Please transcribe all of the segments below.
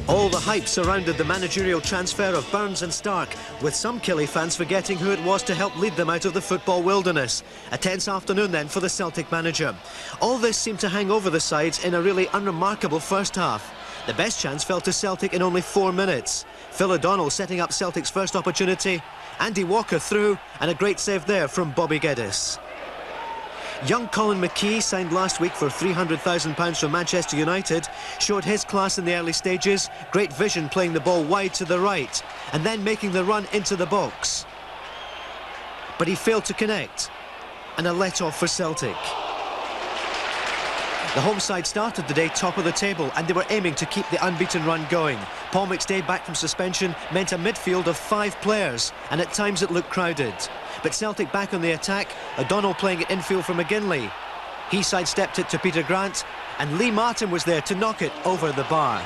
All the hype surrounded the managerial transfer of Burns and Stark, with some Killie fans forgetting who it was to help lead them out of the football wilderness. A tense afternoon then for the Celtic manager. All this seemed to hang over the sides in a really unremarkable first half. The best chance fell to Celtic in only 4 minutes. Phil O'Donnell setting up Celtic's first opportunity. Andy Walker through, and a great save there from Bobby Geddes. Young Colin McKee, signed last week for £300,000 from Manchester United, showed his class in the early stages. Great vision playing the ball wide to the right and then making the run into the box. But he failed to connect, and a let-off for Celtic. The home side started the day top of the table, and they were aiming to keep the unbeaten run going. Paul McStay back from suspension meant a midfield of 5 players, and at times it looked crowded. But Celtic back on the attack, O'Donnell playing it infield for McGinley. He sidestepped it to Peter Grant, and Lee Martin was there to knock it over the bar.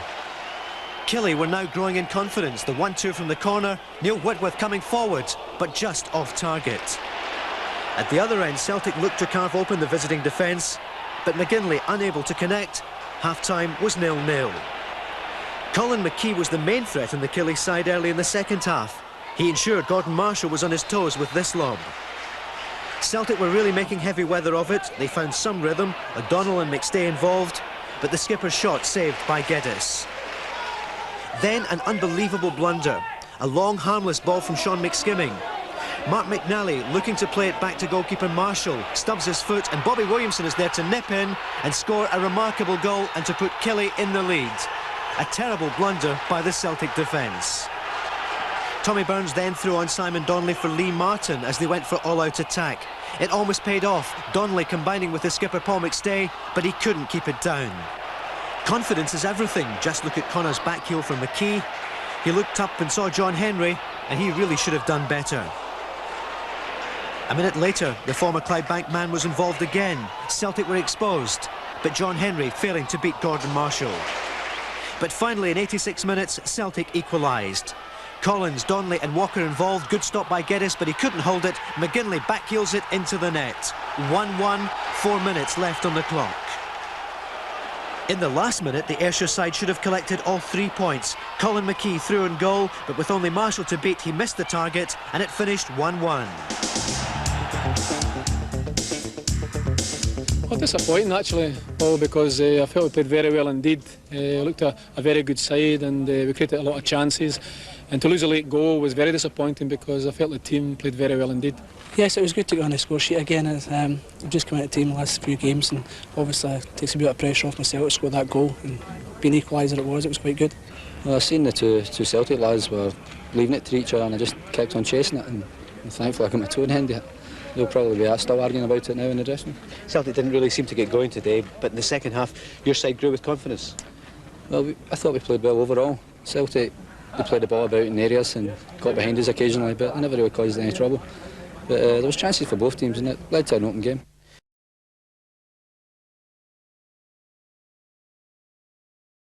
Killie were now growing in confidence. The 1-2 from the corner, Neil Whitworth coming forward, but just off target. At the other end, Celtic looked to carve open the visiting defence, but McGinley unable to connect. Half-time was 0-0. Colin McKee was the main threat on the Killie side early in the second half. He ensured Gordon Marshall was on his toes with this lob. Celtic were really making heavy weather of it. They found some rhythm, O'Donnell and McStay involved, but the skipper's shot saved by Geddes. Then an unbelievable blunder. A long, harmless ball from Sean McSkimming. Mark McNally looking to play it back to goalkeeper Marshall, stubs his foot, and Bobby Williamson is there to nip in and score a remarkable goal and to put Killie in the lead. A terrible blunder by the Celtic defence. Tommy Burns then threw on Simon Donnelly for Lee Martin as they went for all-out attack. It almost paid off, Donnelly combining with the skipper Paul McStay, but he couldn't keep it down. Confidence is everything. Just look at Connor's back heel from McKee. He looked up and saw John Henry, and he really should have done better. A minute later, the former Clydebank man was involved again. Celtic were exposed, but John Henry failing to beat Gordon Marshall. But finally, in 86 minutes, Celtic equalised. Collins, Donnelly and Walker involved. Good stop by Geddes, but he couldn't hold it. McGinley backheels it into the net. 1-1, 4 minutes left on the clock. In the last minute, the Ayrshire side should have collected all 3 points. Colin McKee threw in goal, but with only Marshall to beat, he missed the target, and it finished 1-1. Well, disappointing actually, Paul, because I felt we played very well indeed. Looked a very good side, and we created a lot of chances. And to lose a late goal was very disappointing because I felt the team played very well indeed. Yes, it was good to get on the score sheet again. I've just come out of the team the last few games, and obviously it takes a bit of pressure off myself to score that goal. And being equaliser it was quite good. Well, I seen the two Celtic lads were leaving it to each other, and I just kept on chasing it, and thankfully I got my toe in the end of it. They'll probably be still arguing about it now in the dressing room. Celtic didn't really seem to get going today, but in the second half your side grew with confidence. Well, I thought we played well overall. Celtic, they played the ball about in areas and got behind us occasionally, but they never really caused any trouble. But there was chances for both teams, and it led to an open game.